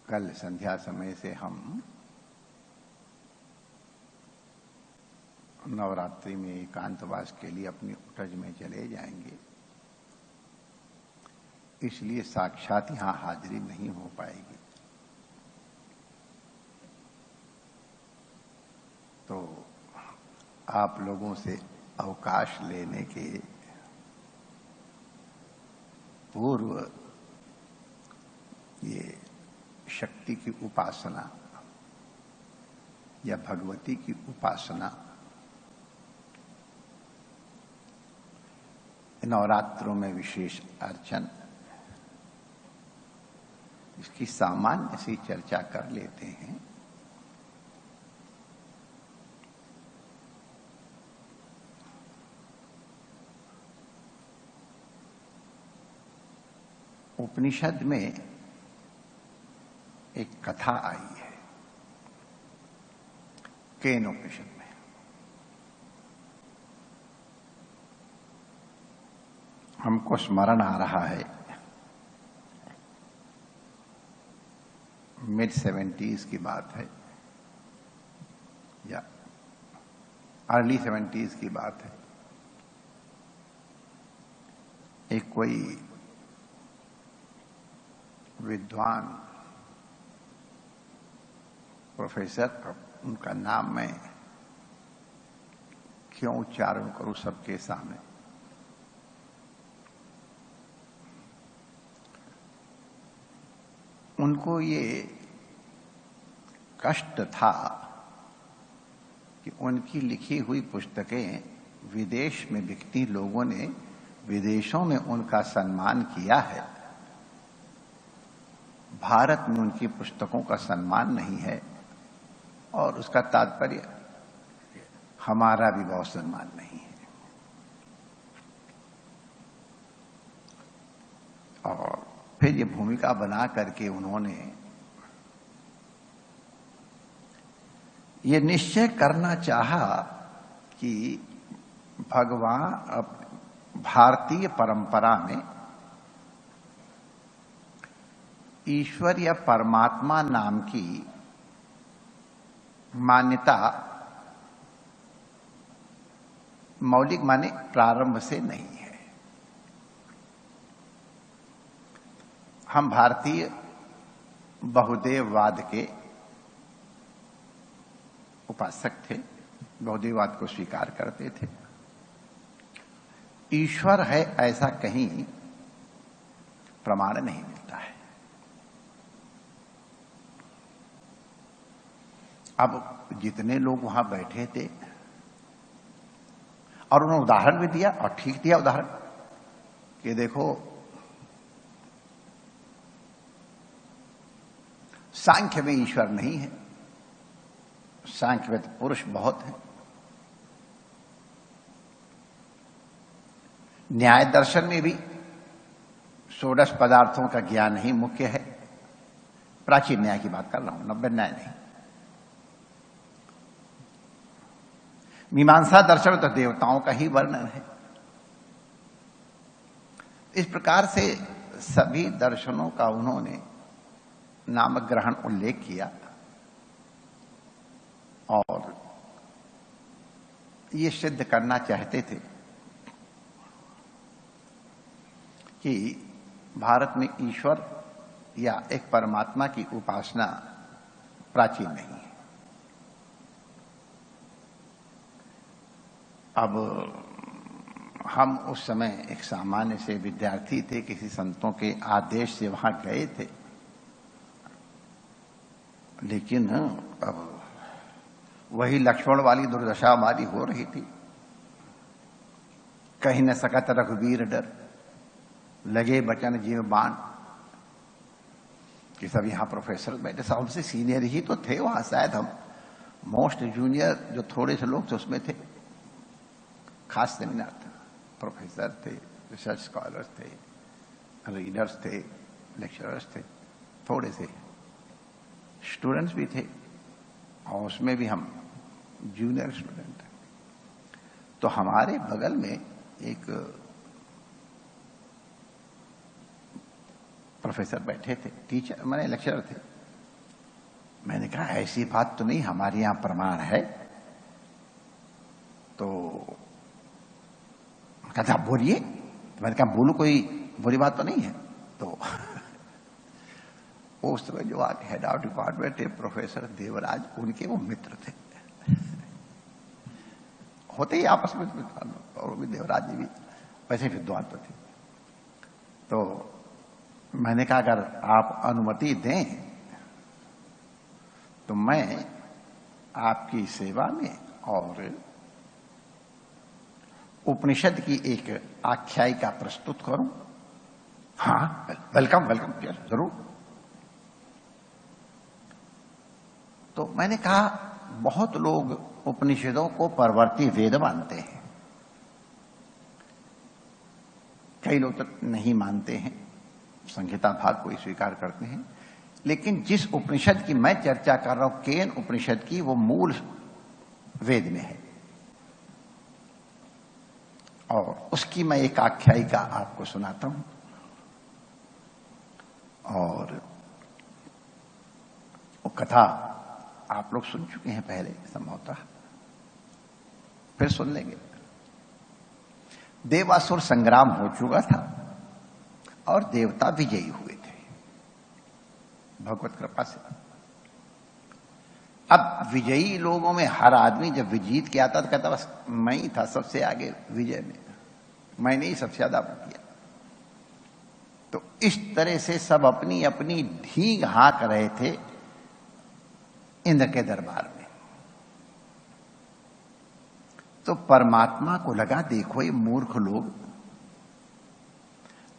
कल संध्या समय से हम नवरात्रि में एकांतवास के लिए अपनी उटज में चले जाएंगे, इसलिए साक्षात यहां हाजिरी नहीं हो पाएगी। तो आप लोगों से अवकाश लेने के पूर्व ये शक्ति की उपासना या भगवती की उपासना नवरात्रों में विशेष अर्चन, इसकी सामान्य सी चर्चा कर लेते हैं। उपनिषद में एक कथा आई है, केन उपनिषद में। हमको स्मरण आ रहा है मिड 70s की बात है या अर्ली 70s की बात है। एक कोई विद्वान प्रोफेसर, उनका नाम मैं क्यों उच्चारण करूं सबके सामने, उनको ये कष्ट था कि उनकी लिखी हुई पुस्तकें विदेश में बिकती, लोगों ने विदेशों में उनका सम्मान किया है, भारत में उनकी पुस्तकों का सम्मान नहीं है, और उसका तात्पर्य हमारा भी बहुत सम्मान नहीं है। और फिर ये भूमिका बना करके उन्होंने ये निश्चय करना चाहा कि भगवान भारतीय परंपरा में ईश्वर या परमात्मा नाम की मान्यता मौलिक माने प्रारंभ से नहीं है। हम भारतीय बहुदेववाद के उपासक थे, बहुदेववाद को स्वीकार करते थे। ईश्वर है ऐसा कहीं प्रमाण नहीं मिलता है। अब जितने लोग वहां बैठे थे, और उन्होंने उदाहरण भी दिया, और ठीक दिया उदाहरण कि देखो सांख्य में ईश्वर नहीं है, सांख्य में तो पुरुष बहुत है। न्याय दर्शन में भी षोडश पदार्थों का ज्ञान ही मुख्य है। प्राचीन न्याय की बात कर रहा हूं, नव्य न्याय नहीं। मीमांसा दर्शन तो देवताओं का ही वर्णन है। इस प्रकार से सभी दर्शनों का उन्होंने नामग्रहण उल्लेख किया, और ये सिद्ध करना चाहते थे कि भारत में ईश्वर या एक परमात्मा की उपासना प्राचीन नहीं है। अब हम उस समय एक सामान्य से विद्यार्थी थे, किसी संतों के आदेश से वहां गए थे, लेकिन अब वही लक्ष्मण वाली दुर्दशा हमारी हो रही थी। कहीं न सकत रघुवीर डर, लगे बचन जीव बाण, कि सब यहां प्रोफेसर बैठे, सब हमसे सीनियर ही तो थे वहां, शायद हम मोस्ट जूनियर जो थोड़े से लोग थे उसमें थे। खास सेमिनार था, प्रोफेसर थे, रिसर्च स्कॉलर्स थे, रीडर्स थे, लेक्चरर्स थे, थोड़े से स्टूडेंट्स भी थे, और उसमें भी हम जूनियर स्टूडेंट हैं। तो हमारे बगल में एक प्रोफेसर बैठे थे, टीचर मैंने लेक्चरर थे। मैंने कहा ऐसी बात तो नहीं, हमारे यहां प्रमाण है। तो कहता आप बोलिए। तो मैंने कहा बोलू, कोई बुरी बात तो नहीं है। तो उस समय जो आगे हेड ऑफ डिपार्टमेंट थे प्रोफेसर देवराज, उनके वो मित्र थे, होते ही आपस में विद्वान, और भी देवराज जी भी वैसे विद्वान तो थे। तो मैंने कहा अगर आप अनुमति दें तो मैं आपकी सेवा में और उपनिषद की एक आख्यायिका प्रस्तुत करूं। हाँ वेलकम वेलकम, जरूर। तो मैंने कहा बहुत लोग उपनिषदों को परवर्ती वेद मानते हैं, कई लोग तो नहीं मानते हैं, संहिता भाग को स्वीकार करते हैं। लेकिन जिस उपनिषद की मैं चर्चा कर रहा हूं, केन उपनिषद की, वो मूल वेद में है और उसकी मैं एक आख्यायिका आपको सुनाता हूं। और वो कथा आप लोग सुन चुके हैं पहले संभवतः, फिर सुन लेंगे। देवासुर संग्राम हो चुका था और देवता विजयी हुए थे भगवत कृपा से। अब विजयी लोगों में हर आदमी जब विजीत किया था तो कहता बस मैं ही था सबसे आगे विजय में, मैंने ही सबसे ज्यादा किया। तो इस तरह से सब अपनी अपनी ढींग हाँक रहे थे इंद्र के दरबार में। तो परमात्मा को लगा देखो ये मूर्ख लोग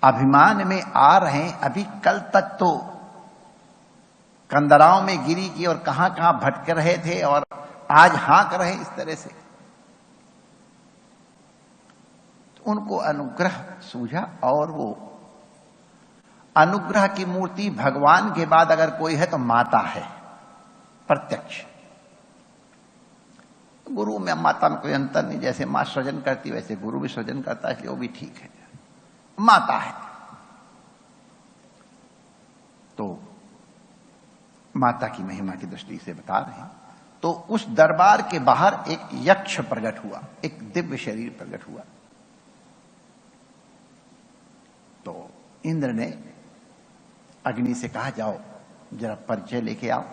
अभिमान में आ रहे हैं, अभी कल तक तो कंदराओं में गिरी की और कहां कहां भटक रहे थे और आज हाँक रहे इस तरह से। तो उनको अनुग्रह सूझा और वो अनुग्रह की मूर्ति भगवान के बाद अगर कोई है तो माता है, प्रत्यक्ष। गुरु में माता में कोई अंतर नहीं, जैसे मां सृजन करती वैसे गुरु भी सृजन करता है, इसलिए वो भी ठीक है, माता है। तो माता की महिमा की दृष्टि से बता रहे हैं। तो उस दरबार के बाहर एक यक्ष प्रकट हुआ, एक दिव्य शरीर प्रकट हुआ। तो इंद्र ने अग्नि से कहा जाओ जरा परिचय लेके आओ।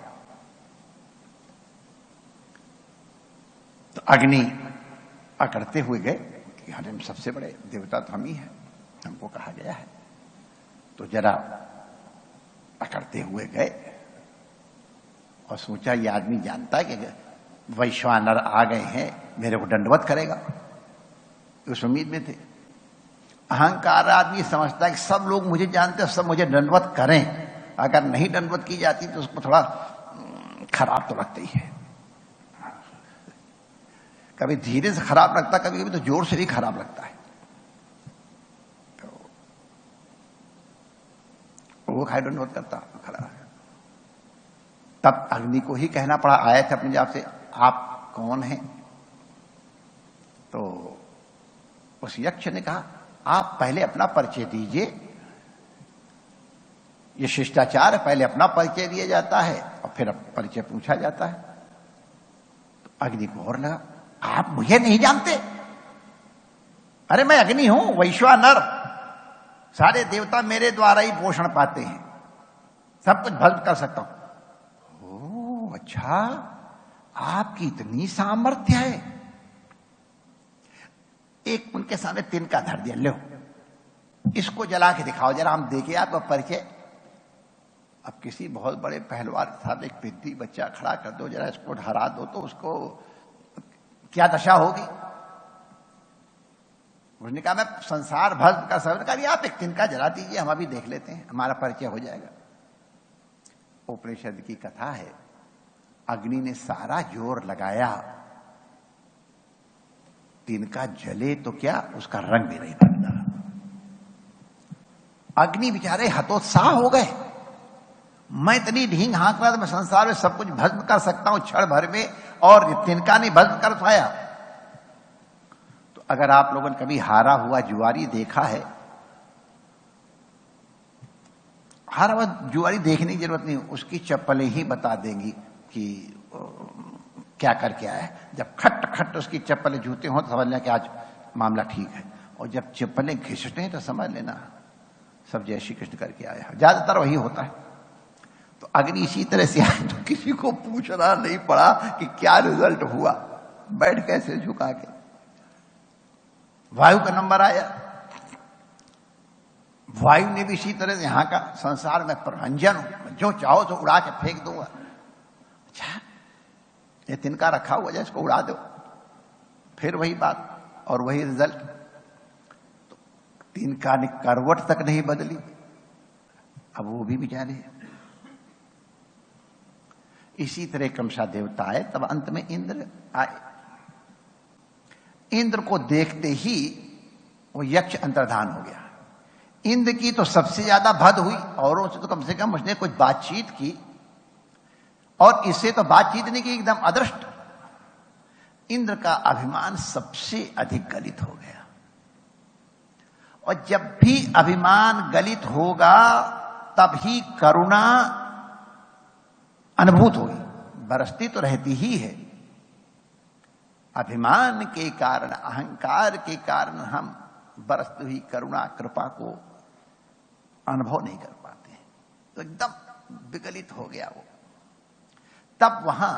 तो अग्नि अकड़ते हुए गए कि हम सबसे बड़े देवता तो हम ही हैं, हमको कहा गया है। तो जरा अकड़ते हुए गए और सोचा ये आदमी जानता है कि वैश्वानर आ गए हैं, मेरे को दंडवत करेगा, उस उम्मीद में थे। अहंकार आदमी समझता है कि सब लोग मुझे जानते हैं, सब मुझे दंडवत करें। अगर नहीं दंडवत की जाती तो उसको थोड़ा खराब तो लगता ही है। कभी धीरे से खराब लगता, कभी कभी तो जोर से भी खराब लगता है। तो वो खाई दंडवत करता खड़ा। तब अग्नि को ही कहना पड़ा, आए थे अपने आप से, आप कौन हैं? तो उस यक्ष ने कहा आप पहले अपना परिचय दीजिए, ये शिष्टाचार है, पहले अपना परिचय दिया जाता है और फिर परिचय पूछा जाता है। तो अग्नि को और लगा आप मुझे नहीं जानते? अरे मैं अग्नि हूं, वैश्वानर, सारे देवता मेरे द्वारा ही पोषण पाते हैं, सब कुछ भस्म कर सकता हूं। ओह अच्छा, आपकी इतनी सामर्थ्य है। एक उनके सामने तिनका धर दिया, लो इसको जला के दिखाओ जरा, हम देखे आपका परिचय। अब किसी बहुत बड़े पहलवान के साथ एक पिद्दी बच्चा खड़ा कर दो, जरा इसको हरा दो तो उसको क्या दशा होगी। उसने कहा मैं संसार भस्म का सर्व कर, आप एक तिनका जला दीजिए, हम अभी देख लेते हैं, हमारा परिचय हो जाएगा। उपनिषद की कथा है, अग्नि ने सारा जोर लगाया, तिनका जले तो क्या उसका रंग भी नहीं बदला। अग्नि बेचारे हतोत्साह हो गए, मैं इतनी ढींग हाँक रहा था, मैं संसार में सब कुछ भस्म कर सकता हूं क्षण भर में, और तिनका नहीं भस्म कर पाया। तो अगर आप लोगों ने कभी हारा हुआ जुआरी देखा है हर वक्त जुआरी देखने की जरूरत नहीं, उसकी चप्पलें ही बता देंगी कि क्या करके आया है। जब खट खट उसकी चप्पलें जूते हों तो समझ लें कि आज मामला ठीक है, और जब चप्पलें घिसटे हैं तो समझ लेना सब जय श्री कृष्ण करके आया है। ज्यादातर वही होता है। तो अग्नि इसी तरह से आए तो किसी को पूछना नहीं पड़ा कि क्या रिजल्ट हुआ, बैठ कैसे झुका के। वायु का नंबर आया, वायु ने भी इसी तरह से यहां का संसार में प्रभंजन हूं, जो चाहो तो उड़ा के फेंक दूंगा। अच्छा, ये तिनका रखा हुआ है, इसको उड़ा दो, फिर वही बात और वही रिजल्ट। तो तिनका ने करवट तक नहीं बदली, अब वो भी जाने। इसी तरह क्रमशः देवता आए, तब अंत में इंद्र आए। इंद्र को देखते ही वो यक्ष अंतर्धान हो गया। इंद्र की तो सबसे ज्यादा भद हुई, औरों से तो कम से कम उसने कुछ बातचीत की, और इससे तो बातचीत नहीं की, एकदम अदृष्ट। इंद्र का अभिमान सबसे अधिक गलित हो गया। और जब भी अभिमान गलित होगा तभी करुणा अनुभूत होगी, बरसती तो रहती ही है। अभिमान के कारण, अहंकार के कारण हम बरसती हुई करुणा कृपा को अनुभव नहीं कर पाते हैं। तो एकदम विगलित हो गया वो। तब वहां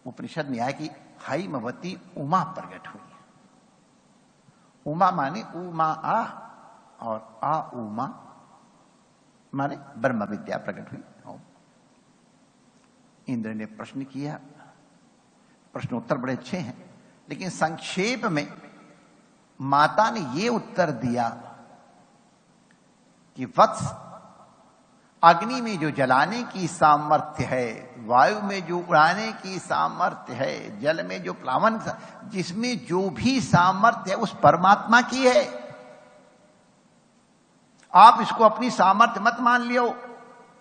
उपनिषद में आया कि हैमवती उमा प्रकट हुई। उमा माने उमा आ, और आ उमा माने ब्रह्म विद्या प्रकट हुई। इंद्र ने प्रश्न किया, प्रश्नोत्तर बड़े अच्छे हैं, लेकिन संक्षेप में माता ने यह उत्तर दिया कि वत्स, अग्नि में जो जलाने की सामर्थ्य है, वायु में जो उड़ाने की सामर्थ्य है, जल में जो प्लावन, जिसमें जो भी सामर्थ्य है उस परमात्मा की है। आप इसको अपनी सामर्थ्य मत मान लियो।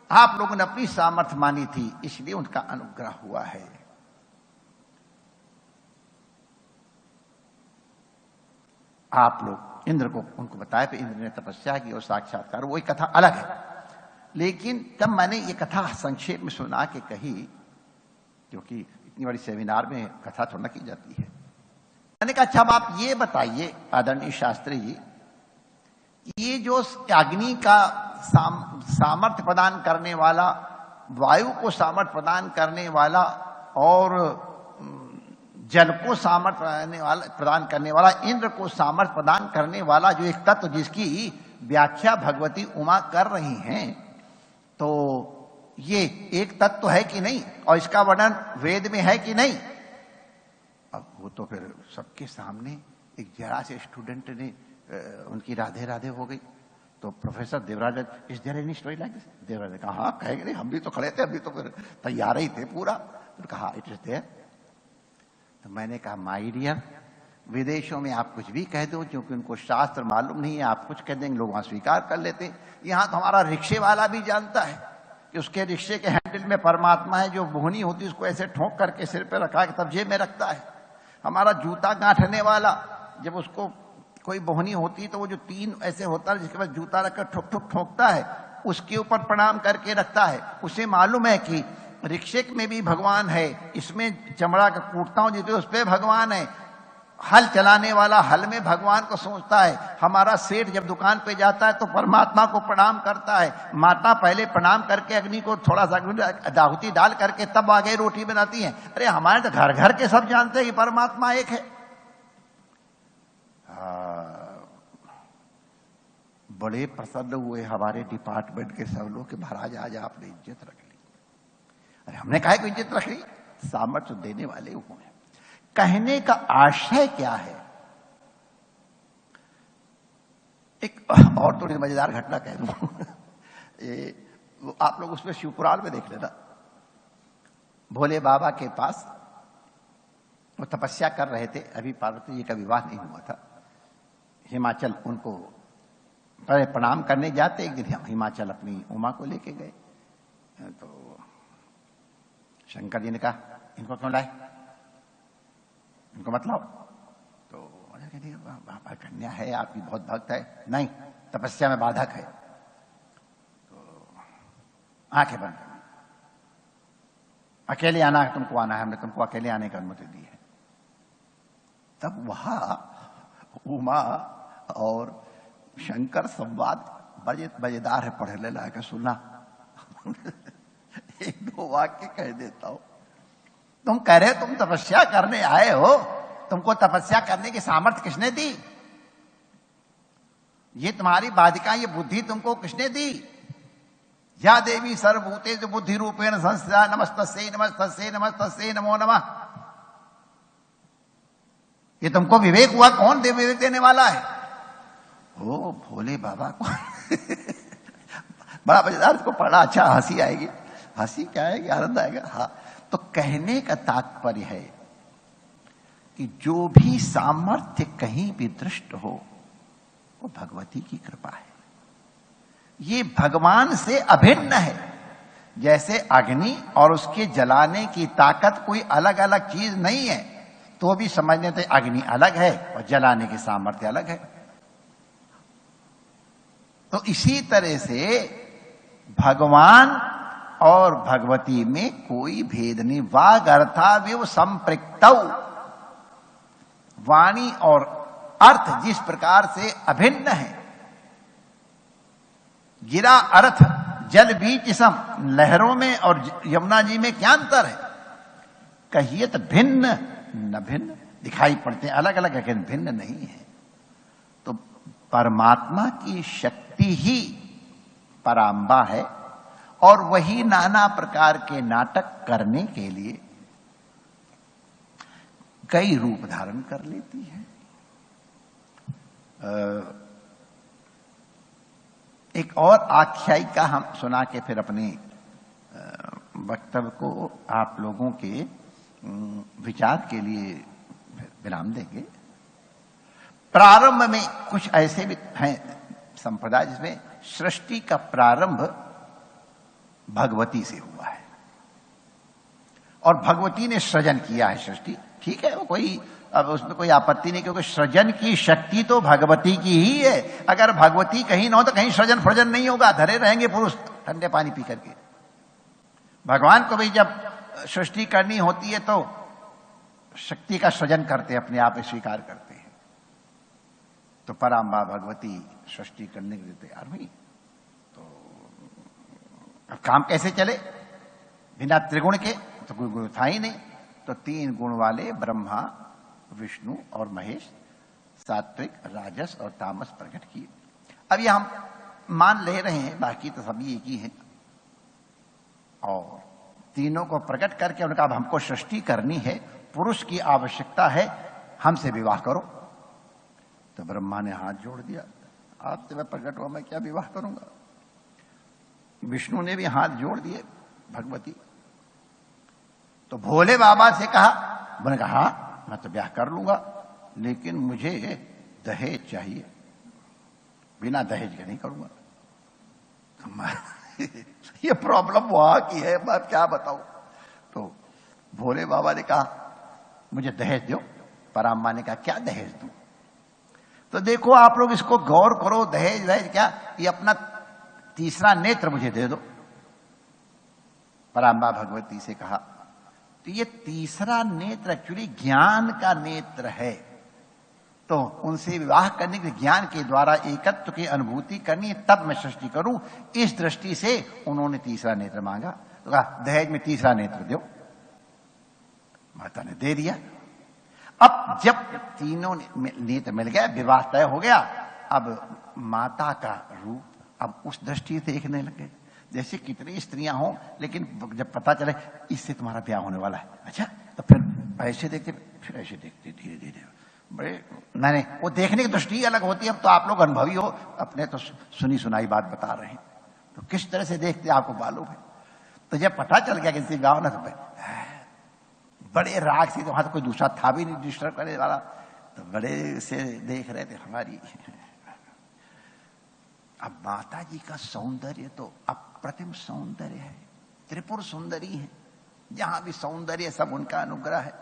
आप लोगों ने अपनी सामर्थ्य मानी थी, इसलिए उनका अनुग्रह हुआ है। आप लोग इंद्र को उनको बताया, फिर इंद्र ने तपस्या की और साक्षात्कार, वही कथा अलग है। लेकिन जब मैंने ये कथा संक्षेप में सुना के कही, क्योंकि इतनी बड़ी सेमिनार में कथा थोड़ा की जाती है, मैंने कहा अच्छा अब आप ये बताइए आदरणीय शास्त्री जी, ये जो अग्नि का सामर्थ्य प्रदान करने वाला, वायु को सामर्थ्य प्रदान करने वाला, और जल को सामर्थ्य प्रदान करने वाला, इंद्र को सामर्थ्य प्रदान करने वाला जो एक तत्व जिसकी व्याख्या भगवती उमा कर रही हैं, तो ये एक तत्व है कि नहीं, और इसका वर्णन वेद में है कि नहीं। अब वो तो फिर सबके सामने एक जरा से स्टूडेंट ने उनकी राधे राधे हो गई। तो professor Devraj, is there any story like this? Devraj ने कहा हाँ कहेंगे नहीं, हम भी तो खड़े थे, अभी तो फिर तैयार ही थे पूरा। तो कहा इट इज देयर। तो मैंने कहा माय डियर, विदेशों में आप कुछ भी कह दो, क्योंकि उनको शास्त्र मालूम नहीं है, आप कुछ कह देंगे लोग वहां स्वीकार कर लेते हैं। यहां तो हमारा रिक्शे वाला भी जानता है कि उसके रिक्शे के हैंडल में परमात्मा है, जो बोहनी होती है उसको ऐसे ठोक करके सिर पे रखा के तब जेब में रखता है। हमारा जूता गांठने वाला, जब उसको कोई बोहनी होती है तो वो जो तीन ऐसे होता है जिसके बाद जूता रखकर ठोक ठोक ठोकता है, उसके ऊपर प्रणाम करके रखता है। उसे मालूम है कि रिक्शे में भी भगवान है, इसमें चमड़ा का कूटता हूं जिसपे उस पर भगवान है। हल चलाने वाला हल में भगवान को सोचता है। हमारा सेठ जब दुकान पे जाता है तो परमात्मा को प्रणाम करता है। माता पहले प्रणाम करके अग्नि को थोड़ा सा दाहुति डाल करके तब आगे रोटी बनाती है। अरे हमारे तो घर घर के सब जानते हैं कि परमात्मा एक है। बड़े प्रसन्न हुए हमारे डिपार्टमेंट के सब लोग कि महाराज आज आपने इज्जत रख ली। अरे हमने कहा कि इज्जत रख ली, सामर्थ्य देने वाले वो हैं। कहने का आशय क्या है? एक और थोड़ी मजेदार घटना कह दूं। आप लोग उसमें शिवपुराण में देख लेना। भोले बाबा के पास वो तपस्या कर रहे थे, अभी पार्वती जी का विवाह नहीं हुआ था। हिमाचल उनको पहले प्रणाम करने जाते, एक दिन हिमाचल अपनी उमा को लेके गए। तो शंकर जी ने कहा इनको क्यों लाए, इनको मत लाओ। तो कन्या है आपकी, बहुत भक्त है, नहीं तपस्या में बाधक है। तो आंखें बंद करनी, अकेले आना है, तुमको आना है, हमने तुमको अकेले आने की अनुमति दी है। तब वहां उमा और शंकर संवाद मजेदार है, पढ़े ले लायक सुनना। एक दो वाक्य कह देता हूं। तुम कह रहे तुम तपस्या करने आए हो, तुमको तपस्या करने की सामर्थ्य किसने दी? ये तुम्हारी बाधिका, ये बुद्धि तुमको किसने दी? या देवी सर्वभूतेषु बुद्धि रूपेण संस्थिता नमस्तस्यै नमस्तस्यै नमस्तस्यै नमो नमः। ये तुमको विवेक हुआ? कौन दे विवेक देने वाला है? ओ भोले बाबा को। बड़ा मजेदार, इसको पढ़ा, अच्छा हंसी आएगी। हंसी क्या आएगी? आनंद आएगा। हाँ, तो कहने का तात्पर्य है कि जो भी सामर्थ्य कहीं भी दृष्ट हो वो भगवती की कृपा है। ये भगवान से अभिन्न है। जैसे अग्नि और उसके जलाने की ताकत कोई अलग अलग चीज नहीं है, तो भी समझने थे अग्नि अलग है और जलाने की सामर्थ्य अलग है। तो इसी तरह से भगवान और भगवती में कोई भेद नहीं। वाग अर्थाविव संपृक्तौ, वाणी और अर्थ जिस प्रकार से अभिन्न है, गिरा अर्थ जल बीच सम, लहरों में और यमुना जी में क्या अंतर है? कहिए तो भिन्न न भिन्न दिखाई पड़ते हैं, अलग अलग, लेकिन भिन्न नहीं है। तो परमात्मा की शक्ति ही परांबा है और वही नाना प्रकार के नाटक करने के लिए कई रूप धारण कर लेती है। एक और आख्यायिका हम सुना के फिर अपने वक्तव्य को आप लोगों के विचार के लिए विराम देंगे। प्रारंभ में कुछ ऐसे भी हैं संप्रदाय जिसमें सृष्टि का प्रारंभ भगवती से हुआ है और भगवती ने सृजन किया है सृष्टि। ठीक है, वो कोई, अब उसमें कोई आपत्ति नहीं, क्योंकि सृजन की शक्ति तो भगवती की ही है। अगर भगवती कहीं न हो तो कहीं सृजन फ्रजन नहीं होगा, धरे रहेंगे पुरुष ठंडे पानी पी करके। भगवान को भी जब सृष्टि करनी होती है तो शक्ति का सृजन करते हैं, अपने आप में स्वीकार करते हैं। तो परांबा भगवती सृष्टि करने के लिए तैयार हुई। तो अब काम कैसे चले? बिना त्रिगुण के तो कोई गुण था ही नहीं। तो 3 गुण वाले ब्रह्मा, विष्णु और महेश, सात्विक, राजस और तामस प्रकट किए। अब ये हम मान ले रहे हैं, बाकी तो सभी एक ही हैं। और तीनों को प्रकट करके उनका अब हमको सृष्टि करनी है, पुरुष की आवश्यकता है, हमसे विवाह करो। तो ब्रह्मा ने हाथ जोड़ दिया, आपसे मैं प्रकट हुआ, मैं क्या विवाह करूंगा? विष्णु ने भी हाथ जोड़ दिए, भगवती। तो भोले बाबा से कहा, मैंने कहा हाँ मैं तो ब्याह कर लूंगा, लेकिन मुझे दहेज चाहिए, बिना दहेज के नहीं करूंगा। ये प्रॉब्लम वहां की है, मैं क्या बताऊं। तो भोले बाबा ने कहा मुझे दहेज दो। परांबा ने कहा क्या दहेज दूं? तो देखो आप लोग इसको गौर करो, दहेज वहेज क्या, ये अपना तीसरा नेत्र मुझे दे दो। परांबा भगवती से कहा, तो ये तीसरा नेत्र एक्चुअली ज्ञान का नेत्र है, तो उनसे विवाह करने के ज्ञान के द्वारा एकत्व की अनुभूति करनी है, तब मैं सृष्टि करूं। इस दृष्टि से उन्होंने तीसरा नेत्र मांगा। तो कहा दहेज में तीसरा नेत्र दो। माता ने दे दिया। अब जब तीनों नेत्र मिल गया, विवाह तय हो गया, अब माता का रूप अब उस दृष्टि से देखने लगे जैसे कितनी स्त्रियां हों, लेकिन जब पता चले इससे तुम्हारा ब्याह होने वाला है, अच्छा, तो फिर ऐसे देखते, फिर ऐसे देखते, धीरे धीरे बड़े नहीं, वो देखने की दृष्टि अलग होती है। अब तो आप लोग अनुभवी हो, अपने तो सुनी सुनाई बात बता रहे हैं, तो किस तरह से देखते आपको मालूम है। तो जब पता चल गया किसी गाँव ना, तो बड़े राग से, तो वहां तो कोई दूसरा था भी नहीं डिस्टर्ब करने वाला, तो बड़े से देख रहे थे हमारी। अब माता जी का सौंदर्य तो अप्रतिम सौंदर्य है, त्रिपुर सुंदरी है, जहां भी सौंदर्य सब उनका अनुग्रह है।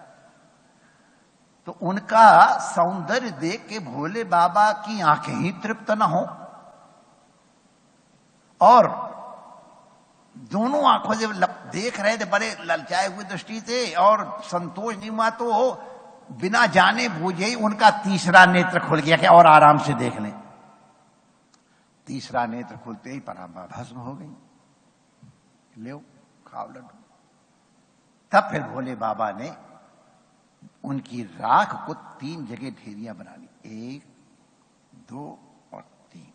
तो उनका सौंदर्य देख के भोले बाबा की आंखें ही तृप्त न हो, और दोनों आंखों से देख रहे थे बड़े ललचाए हुए दृष्टि से, और संतोष नहीं हुआ तो बिना जाने बूझे ही उनका तीसरा नेत्र खुल गया कि और आराम से देख लें। तीसरा नेत्र खुलते ही परांबा भस्म हो गई। ले खाओ लड्डू। तब फिर भोले बाबा ने उनकी राख को 3 जगह ढेरियां बना ली, 1, 2 और 3।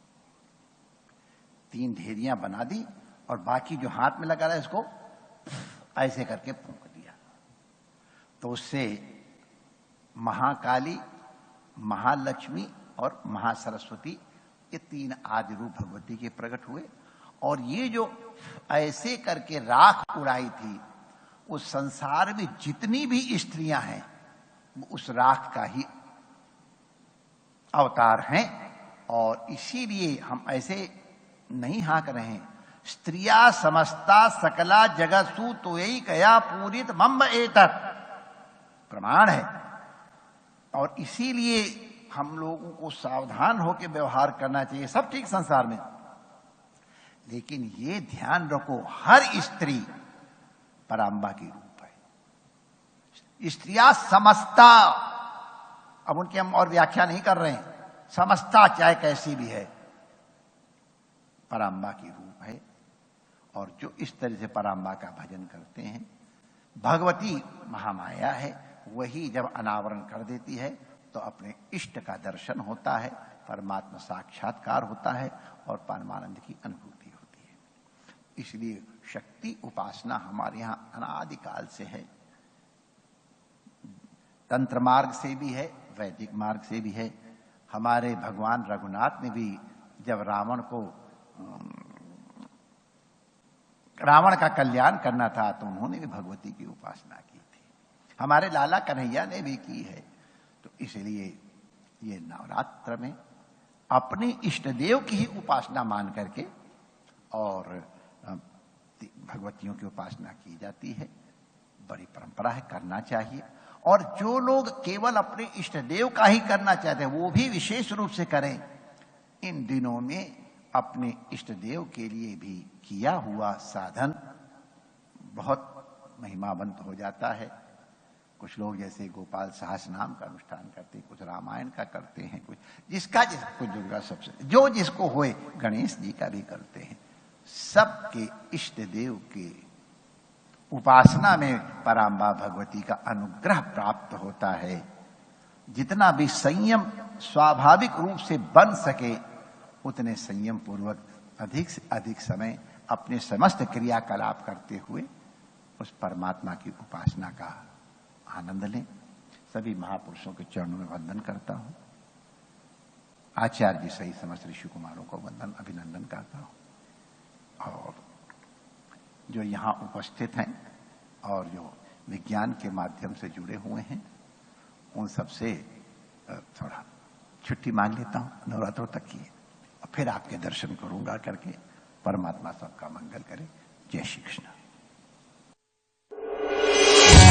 3 ढेरियां बना दी और बाकी जो हाथ में लगा रहा है इसको ऐसे करके फूंक दिया। तो उससे महाकाली, महालक्ष्मी और महासरस्वती, ये 3 आदि रूप भगवती के प्रकट हुए। और ये जो ऐसे करके राख उड़ाई थी, उस संसार में जितनी भी स्त्रियां हैं वो उस राख का ही अवतार हैं। और इसीलिए हम ऐसे नहीं हाँक रहे हैं, स्त्रिया समस्ता सकला जगत्सु तो यही कया पूरित मम्ब एतत्, प्रमाण है। और इसीलिए हम लोगों को सावधान होकर व्यवहार करना चाहिए। सब ठीक संसार में, लेकिन ये ध्यान रखो हर स्त्री परांबा की रूप है। स्त्रिया समस्ता, अब उनकी हम और व्याख्या नहीं कर रहे हैं, समस्ता चाहे कैसी भी है परांबा की रूप है। और जो इस तरह से परांबा का भजन करते हैं, भगवती महामाया है, वही जब अनावरण कर देती है तो अपने इष्ट का दर्शन होता है, परमात्मा साक्षात्कार होता है और परमानंद की अनुभूति होती है। इसलिए शक्ति उपासना हमारे यहां अनादिकाल से है। तंत्र मार्ग से भी है, वैदिक मार्ग से भी है। हमारे भगवान रघुनाथ ने भी जब रावण का कल्याण करना था तो उन्होंने भी भगवती की उपासना की थी। हमारे लाला कन्हैया ने भी की है। तो इसलिए ये नवरात्र में अपने इष्ट देव की ही उपासना मान करके और भगवतियों की उपासना की जाती है। बड़ी परंपरा है, करना चाहिए। और जो लोग केवल अपने इष्ट देव का ही करना चाहते हैं वो भी विशेष रूप से करें। इन दिनों में अपने इष्ट देव के लिए भी किया हुआ साधन बहुत महिमावंत हो जाता है। कुछ लोग जैसे गोपाल सहस्र नाम का अनुष्ठान करते हैं, कुछ रामायण का करते हैं, कुछ जिसको दुर्गा सबसे जो जिसको होए, गणेश जी का भी करते हैं। सबके इष्ट देव के उपासना में परांबा भगवती का अनुग्रह प्राप्त होता है। जितना भी संयम स्वाभाविक रूप से बन सके उतने संयम पूर्वक अधिक से अधिक समय अपने समस्त क्रियाकलाप करते हुए उस परमात्मा की उपासना का आनंद लें। सभी महापुरुषों के चरणों में वंदन करता हूं। आचार्य जी सही समस्त ऋषि कुमारों को वंदन अभिनंदन करता हूं। और जो यहां उपस्थित हैं और जो विज्ञान के माध्यम से जुड़े हुए हैं, उन सबसे थोड़ा छुट्टी मांग लेता हूं नवरात्रों तक की, और फिर आपके दर्शन करूंगा करके। परमात्मा सबका मंगल करे। जय श्री कृष्ण।